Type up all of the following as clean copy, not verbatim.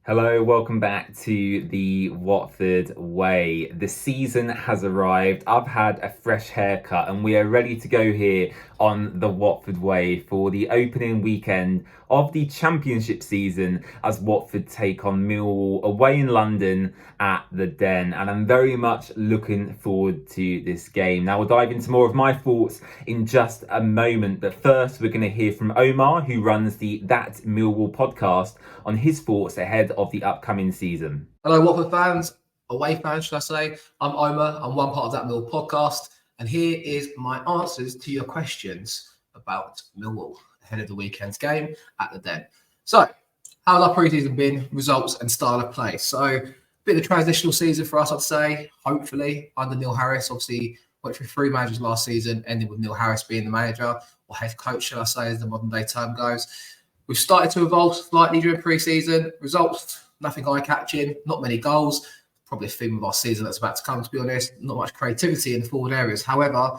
Hello, welcome back to the Watford Way. The season has arrived. I've had a fresh haircut and we are ready to go here on the Watford Way for the opening weekend of the Championship season as Watford take on Millwall away in London at the Den. And I'm very much looking forward to this game. Now we'll dive into more of my thoughts in just a moment. But first, we're going to hear from Omar, who runs the That Millwall podcast, on his thoughts ahead of the upcoming season. Hello, Watford fans, away fans, should I say. I'm Omar. I'm one part of that Millwall podcast. And here is my answers to your questions about Millwall ahead of the weekend's game at the Den. So, how has our pre-season been? Results and style of play. So, a bit of a transitional season for us, I'd say, hopefully, under Neil Harris. Obviously, went through 3 managers last season, ending with Neil Harris being the manager, or head coach, shall I say, as the modern day term goes. We've started to evolve slightly during pre-season. Results, nothing eye-catching, not many goals. Probably a theme of our season that's about to come, to be honest. Not much creativity in the forward areas. However,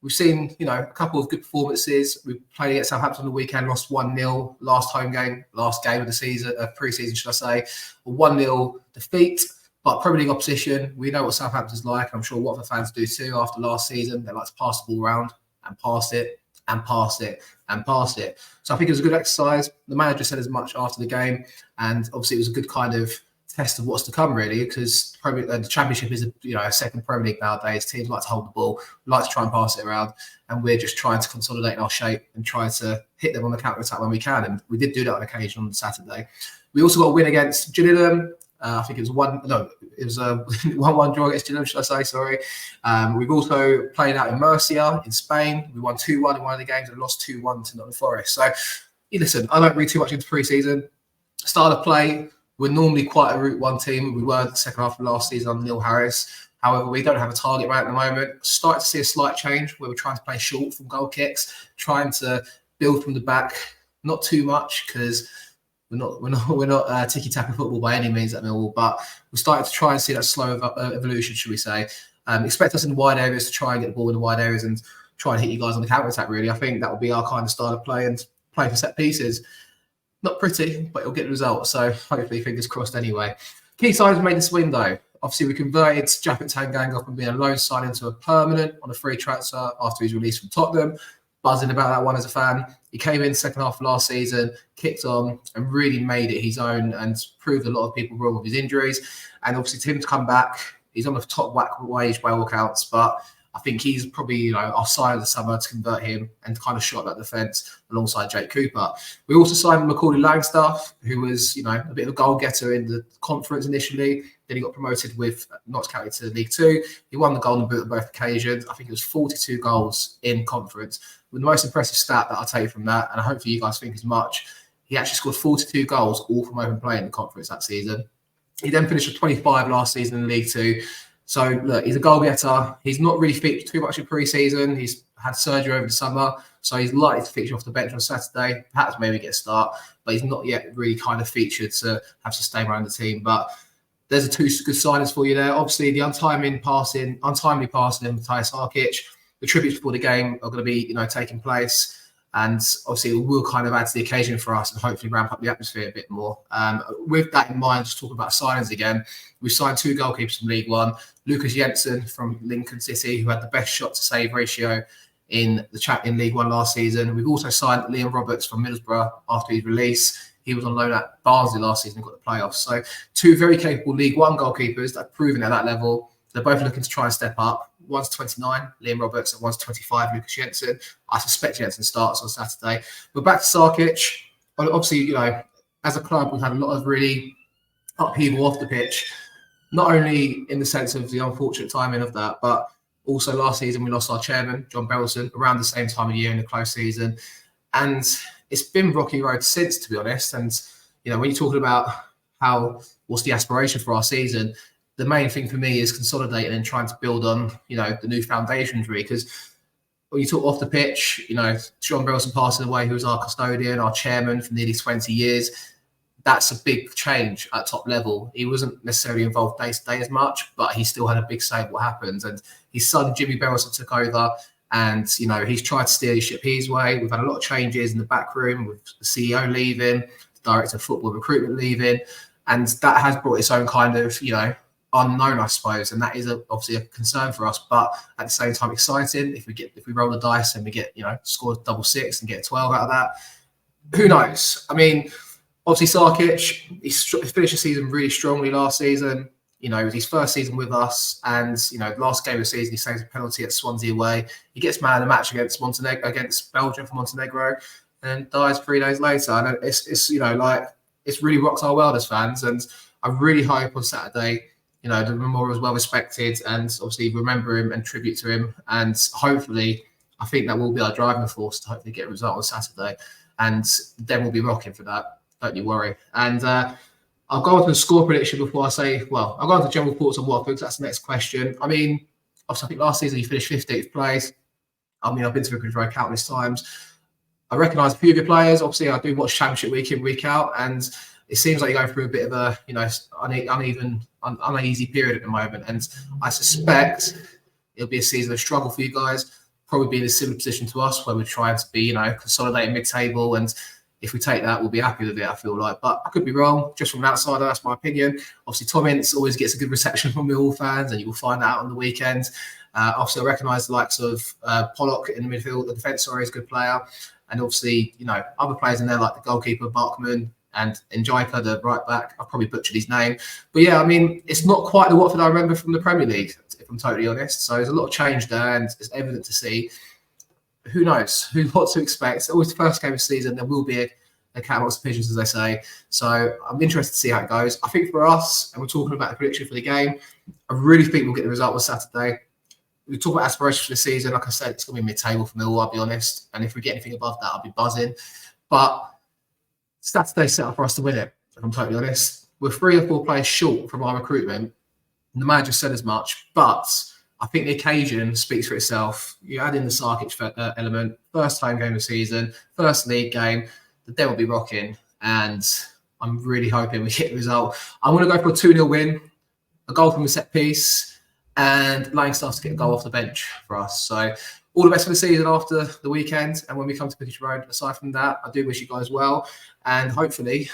we've seen, a couple of good performances. We played against Southampton on the weekend, lost 1-0, last game of the season, pre-season, should I say. A 1-0 defeat, but Premier League opposition. We know what Southampton's like, and I'm sure Watford fans do too after last season. They like to pass the ball around and pass it and pass it and pass it. So I think it was a good exercise. The manager said as much after the game, and obviously it was a good kind of test of what's to come, really, because the Championship is a second Premier League nowadays. Teams like to hold the ball, like to try and pass it around, and we're just trying to consolidate our shape and try to hit them on the counter-attack when we can, and we did do that on occasion on Saturday. We also got a win against Gillingham. I think it was a 1-1 draw against Gillingham, should I say, sorry. We've also played out in Murcia in Spain. We won 2-1 in one of the games and lost 2-1 to Nottingham Forest. So, listen, I don't read too much into pre-season. Style of play, we're normally quite a Route 1 team. We were the second half of last season on Neil Harris. However, we don't have a target right at the moment. Starting to see a slight change where we're trying to play short from goal kicks, trying to build from the back, not too much because we're not tiki-taka football by any means at Millwall, but we're starting to try and see that slow evolution, should we say. Expect us in the wide areas to try and get the ball in the wide areas and try and hit you guys on the counter-attack, really. I think that will be our kind of style of play, and play for set pieces. Not pretty, but it'll get the result. So hopefully, fingers crossed anyway. Key signs made this window. Obviously, we converted Japhet Tanganga from being a loan sign into a permanent on a free transfer after he's released from Tottenham. Buzzing about that one as a fan. He came in second half of last season, kicked on, and really made it his own and proved a lot of people wrong with his injuries. And obviously, Tim's come back. He's on the top wage by all counts, but I think he's probably our sign of the summer to convert him and kind of shot that defence alongside Jake Cooper. We also signed Macaulay Langstaff, who was a bit of a goal getter in the conference initially. Then he got promoted with Notts County to League Two. He won the Golden Boot on both occasions. I think it was 42 goals in conference. With the most impressive stat that I'll take from that, and hopefully you guys think as much, he actually scored 42 goals all from open play in the conference that season. He then finished with 25 last season in League Two. So, look, he's a goal getter. He's not really featured too much in pre-season. He's had surgery over the summer, so he's likely to feature off the bench on Saturday, perhaps maybe get a start, but he's not yet really kind of featured to have sustained around the team. But there's two good signings for you there. Obviously, the untimely passing in Matthias Arkic. The tributes before the game are going to be, taking place. And obviously, it will kind of add to the occasion for us and hopefully ramp up the atmosphere a bit more. With that in mind, just talking about signings again, we've signed 2 goalkeepers from League One. Lucas Jensen from Lincoln City, who had the best shot-to-save ratio in League One last season. We've also signed Liam Roberts from Middlesbrough after his release. He was on loan at Barnsley last season and got the playoffs. So 2 very capable League One goalkeepers that have proven at that level. They're both looking to try and step up. One's 29, Liam Roberts, and one's 25, Lucas Jensen. I suspect Jensen starts on Saturday. But back to Sarkic. Obviously, as a club, we've had a lot of really upheaval off the pitch, not only in the sense of the unfortunate timing of that, but also last season we lost our chairman, John Belson, around the same time of year in the close season. And it's been rocky road since, to be honest. And, when you're talking about what's the aspiration for our season, the main thing for me is consolidating and trying to build on, the new foundations, really. Because when you talk off the pitch, John Belson passing away, who was our custodian, our chairman for nearly 20 years, that's a big change at top level. He wasn't necessarily involved day to day as much, but he still had a big say in what happens. And his son, Jimmy Belson, took over. And, he's tried to steer his ship his way. We've had a lot of changes in the back room with the CEO leaving, the director of football recruitment leaving. and that has brought its own kind of, unknown, I suppose, and that is obviously a concern for us. But at the same time, exciting. If we roll the dice and we get score double six and get 12 out of that, who knows? I mean, obviously Sarkic, he finished the season really strongly last season. It was his first season with us, and last game of the season he saves a penalty at Swansea away. He gets man of the match against Belgium for Montenegro, and dies 3 days later. And it's really rocked our world as fans. And I really hope on Saturday, the memorial is well respected, and obviously remember him and tribute to him. And hopefully, I think that will be our driving force to hopefully get a result on Saturday. And then we'll be rocking for that. Don't you worry. And I'll go on to the score prediction before I say, I'll go on to general thoughts on Watford, because that's the next question. I mean, obviously, I think last season you finished 15th place. I mean, I've been to Vicarage Road countless times. I recognise a few of your players. Obviously, I do watch Championship week in, week out, and it seems like you're going through a bit of a, uneasy period at the moment. And I suspect it'll be a season of struggle for you guys. Probably be in a similar position to us, where we're trying to be, consolidating mid-table. And if we take that, we'll be happy with it, I feel like. But I could be wrong, just from an outsider. That's my opinion. Obviously, Tom Ince always gets a good reception from Millwall fans, and you will find that out on the weekend. Obviously, I recognise the likes of Pollock in the midfield, the defence, is a good player. And obviously, other players in there like the goalkeeper, Bachmann, and Njaika, the right back. I've probably butchered his name. But yeah, I mean, it's not quite the Watford I remember from the Premier League, if I'm totally honest. So there's a lot of change there, and it's evident to see. Who knows? What to expect? It's always the first game of the season. There will be a cat amongst the pigeons, as they say. So I'm interested to see how it goes. I think for us, and we're talking about the prediction for the game, I really think we'll get the result on Saturday. We talk about aspirations for the season. Like I said, it's going to be mid-table for Millwall, I'll be honest. And if we get anything above that, I'll be buzzing. But Saturday's set up for us to win it, if I'm totally honest. We're 3 or 4 players short from our recruitment. And the manager said as much. But I think the occasion speaks for itself. You add in the Sarkic element, first home game of the season, first league game, the Den will be rocking. And I'm really hoping we get the result. I'm going to go for a 2-0 win, a goal from a set piece, and Langstaff to get a goal off the bench for us. So all the best for the season after the weekend. And when we come to Vicarage Road, aside from that, I do wish you guys well. And hopefully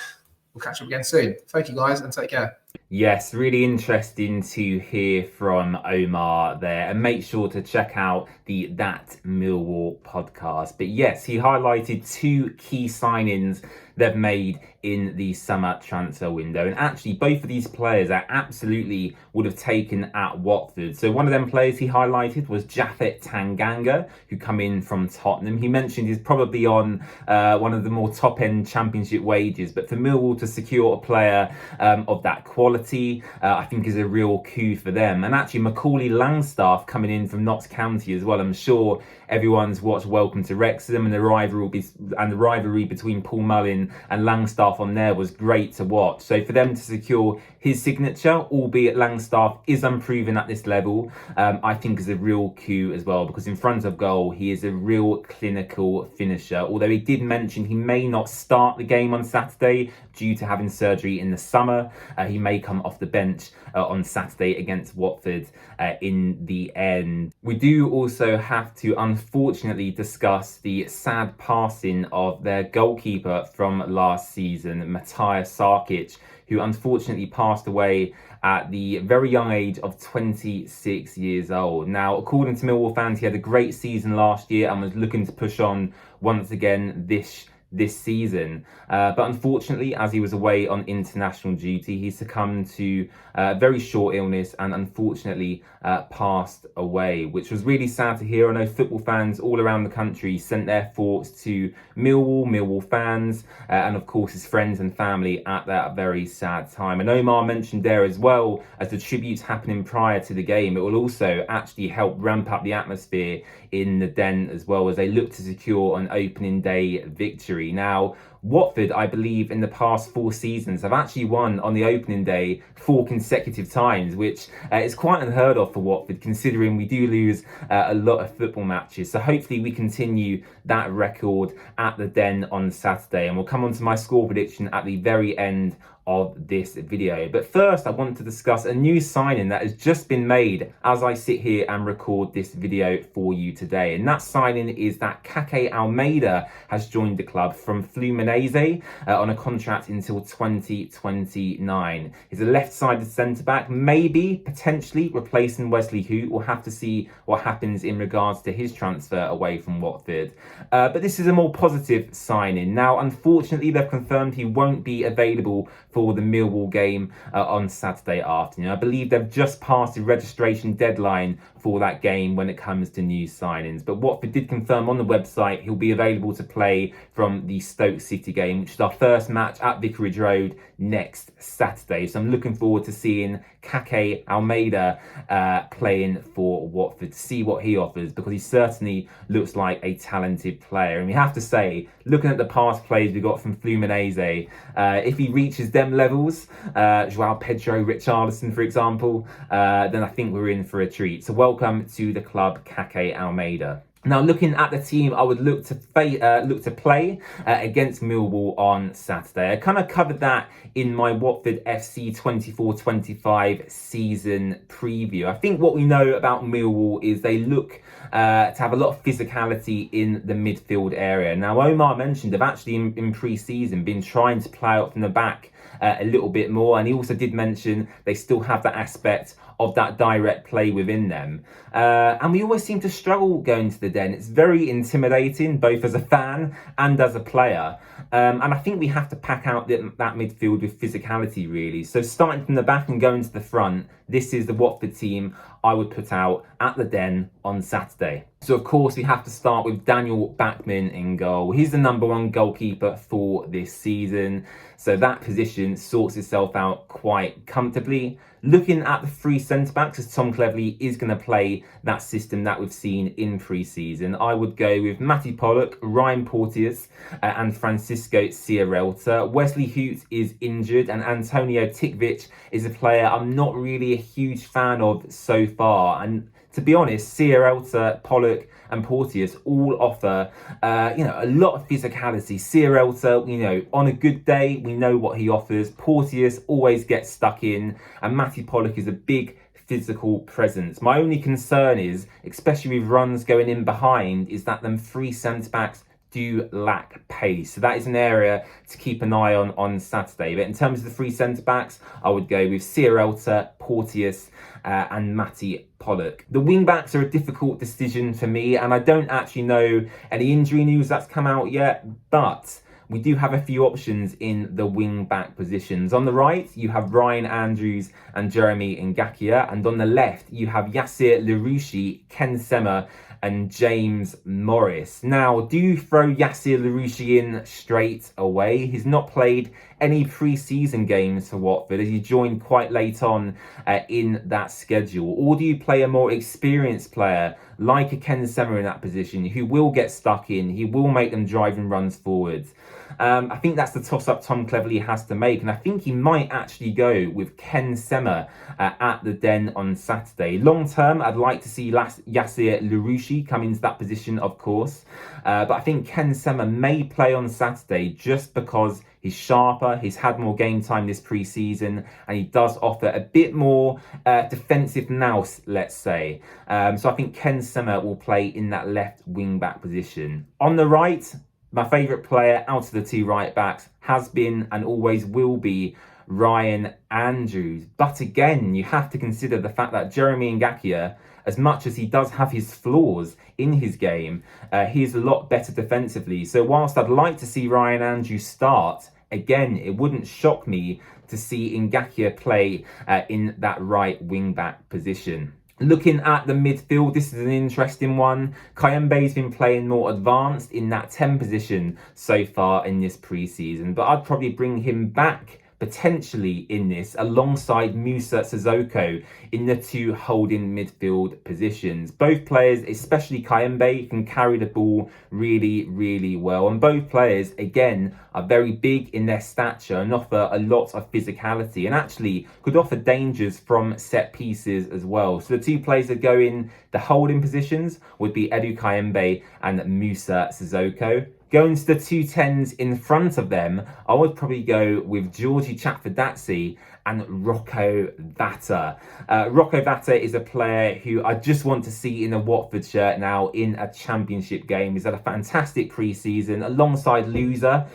we'll catch up again soon. Thank you guys, and take care. Yes, really interesting to hear from Omar there, and make sure to check out the That Millwall podcast. But yes, he highlighted 2 key signings they've made in the summer transfer window, and actually both of these players I absolutely would have taken at Watford. So one of them players he highlighted was Japhet Tanganga, who come in from Tottenham. He mentioned he's probably on one of the more top-end Championship wages, but for Millwall to secure a player of that quality, I think is a real coup for them. And actually Macaulay Langstaff coming in from Notts County as well. I'm sure everyone's watched Welcome to Wrexham, and the rivalry between Paul Mullin and Langstaff on there was great to watch. So for them to secure his signature, albeit Langstaff is unproven at this level, I think is a real coup as well, because in front of goal he is a real clinical finisher. Although he did mention he may not start the game on Saturday due to having surgery in the summer. He may come off the bench on Saturday against Watford in the end. We do also have to unfortunately discuss the sad passing of their goalkeeper from last season, Matthias Sarkic, who unfortunately passed away at the very young age of 26 years old. Now, according to Millwall fans, he had a great season last year and was looking to push on once again this season. But unfortunately, as he was away on international duty, he succumbed to very short illness and unfortunately passed away, which was really sad to hear. I know football fans all around the country sent their thoughts to Millwall fans, and of course his friends and family at that very sad time. And Omar mentioned there as well, as the tributes happening prior to the game, it will also actually help ramp up the atmosphere in the Den as well, as they look to secure an opening day victory. Now, Watford, I believe, in the past 4 seasons have actually won on the opening day 4 consecutive times, which is quite unheard of for Watford, considering we do lose a lot of football matches. So hopefully we continue that record at the Den on Saturday. And we'll come on to my score prediction at the very end of this video. But first, I want to discuss a new signing that has just been made as I sit here and record this video for you today. And that signing is that Kake Almeida has joined the club from Fluminense on a contract until 2029. He's a left-sided centre-back, maybe potentially replacing Wesley Hoot. We'll have to see what happens in regards to his transfer away from Watford. But this is a more positive signing. Now, unfortunately, they've confirmed he won't be available for the Millwall game on Saturday afternoon. I believe they've just passed the registration deadline for that game when it comes to new signings. But Watford did confirm on the website he'll be available to play from the Stoke City game, which is our first match at Vicarage Road next Saturday. So I'm looking forward to seeing Kake Almeida playing for Watford, to see what he offers, because he certainly looks like a talented player. And we have to say, looking at the past plays we got from Fluminense, if he reaches them levels, Joao Pedro Richarlison, for example, then I think we're in for a treat. So welcome to the club, Kake Almeida. Now, looking at the team, I would look to play against Millwall on Saturday. I kind of covered that in my Watford FC 24-25 season preview. I think what we know about Millwall is they look to have a lot of physicality in the midfield area. Now, Omar mentioned they've actually in pre-season been trying to play out from the back a little bit more, and he also did mention they still have that aspect of that direct play within them. And we always seem to struggle going to the Den. It's very intimidating, both as a fan and as a player. And I think we have to pack out that midfield with physicality, really. So starting from the back and going to the front, this is the Watford team I would put out at the Den on Saturday. So, of course, we have to start with Daniel Bachmann in goal. He's the #1 goalkeeper for this season. So that position sorts itself out quite comfortably. Looking at the three centre-backs, as Tom Cleverley is going to play that system that we've seen in pre-season, I would go with Matty Pollock, Ryan Porteous and Francisco Sierralta. Wesley Hoot is injured, and Antonio Tikvic is a player I'm not really a huge fan of so far. And to be honest, Sierralta, Pollock and Porteous all offer, a lot of physicality. Sierralta, on a good day, we know what he offers. Porteous always gets stuck in, and Matty Pollock is a big physical presence. My only concern is, especially with runs going in behind, is that them three centre-backs do lack pace. So that is an area to keep an eye on Saturday. But in terms of the three centre-backs, I would go with Sierralta, Porteous and Matty Pollock. The wing-backs are a difficult decision for me, and I don't actually know any injury news that's come out yet, but we do have a few options in the wing-back positions. On the right, you have Ryan Andrews and Jeremy Ngakia, and on the left, you have Yassir Larouchi, Ken Sema and James Morris. Now, do throw Yassir Larouchi in straight away. He's not played any pre-season games for Watford, as he joined quite late on in that schedule. Or do you play a more experienced player like a Ken Sema in that position, who will get stuck in, he will make them driving runs forwards? I think that's the toss-up Tom Cleverley has to make, and I think he might actually go with Ken Sema at the Den on Saturday. Long term, I'd like to see Yassir Larouchi come into that position, of course, but I think Ken Sema may play on Saturday just because he's sharper, he's had more game time this pre-season, and he does offer a bit more defensive nous, let's say. So I think Ken Sema will play in that left wing-back position. On the right, my favourite player out of the two right-backs has been and always will be Ryan Andrews. But again, you have to consider the fact that Jeremy Ngakia, as much as he does have his flaws in his game, he is a lot better defensively. So whilst I'd like to see Ryan Andrews start, again, it wouldn't shock me to see Ngakia play in that right wing-back position. Looking at the midfield, this is an interesting one. Kayembe's been playing more advanced in that 10 position so far in this pre-season, but I'd probably bring him back potentially in this alongside Musa Sissoko in the two holding midfield positions. Both players, especially Kayembe, can carry the ball really, really well. And both players, again, are very big in their stature and offer a lot of physicality, and actually could offer dangers from set pieces as well. So the two players that go in the holding positions would be Edu Kayembe and Musa Sissoko. Going to the two tens in front of them, I would probably go with Georgie Chatvadatsi and Rocco Vata. Rocco Vata is a player who I just want to see in a Watford shirt now in a championship game. He's had a fantastic pre-season alongside Loser.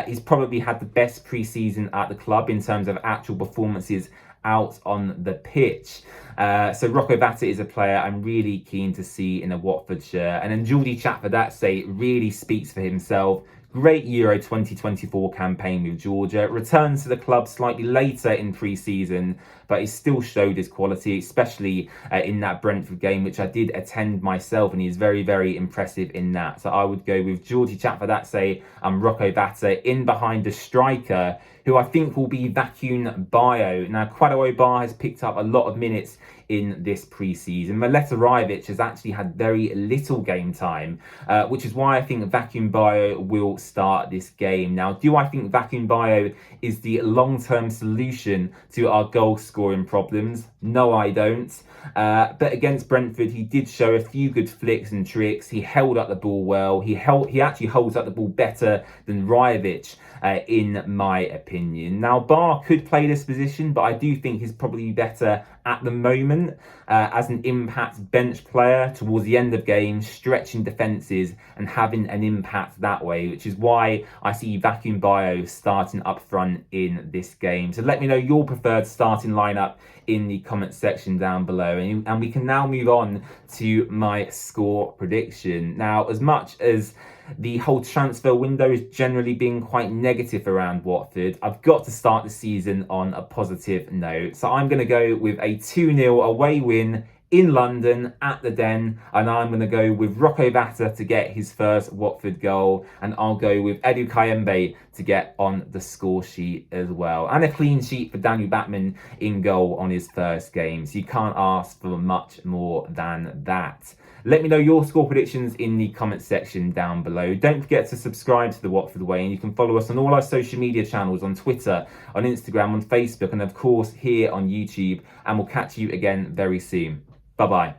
He's probably had the best pre-season at the club in terms of actual performances out on the pitch. So Rocco Vata is a player I'm really keen to see in a Watford shirt. And then Geordie Chatvadatse really speaks for himself. Great Euro 2024 campaign with Georgia. Returns to the club slightly later in pre-season, but he still showed his quality, especially in that Brentford game, which I did attend myself, and he's very, very impressive in that. So I would go with Georgie Chatvadatse and Rocco Vata in behind the striker, who I think will be Vacuum Bio. Now, Kwadwo Bar has picked up a lot of minutes in this pre-season. Mileta Rajovic has actually had very little game time, which is why I think Vacuum Bio will start this game. Now, do I think Vacuum Bio is the long-term solution to our goal-scoring problems? No, I don't. But against Brentford, he did show a few good flicks and tricks. He held up the ball well. He actually holds up the ball better than Rajovic, in my opinion. Now, Bar could play this position, but I do think he's probably better at the moment as an impact bench player towards the end of games, stretching defences and having an impact that way, which is why I see Vacuum Bio starting up front in this game. So let me know your preferred starting lineup in the comment section down below, and we can now move on to my score prediction. Now, as much as the whole transfer window is generally being quite negative around Watford, I've got to start the season on a positive note. So I'm going to go with a 2-0 away win in London at the Den, and I'm going to go with Rocco Vata to get his first Watford goal, and I'll go with Edu Kayembe to get on the score sheet as well, and a clean sheet for Daniel Batman in goal on his first game. So you can't ask for much more than that. Let me know your score predictions in the comment section down below. Don't forget to subscribe to The Watford Way, and you can follow us on all our social media channels, on Twitter, on Instagram, on Facebook, and of course here on YouTube. And we'll catch you again very soon. Bye-bye.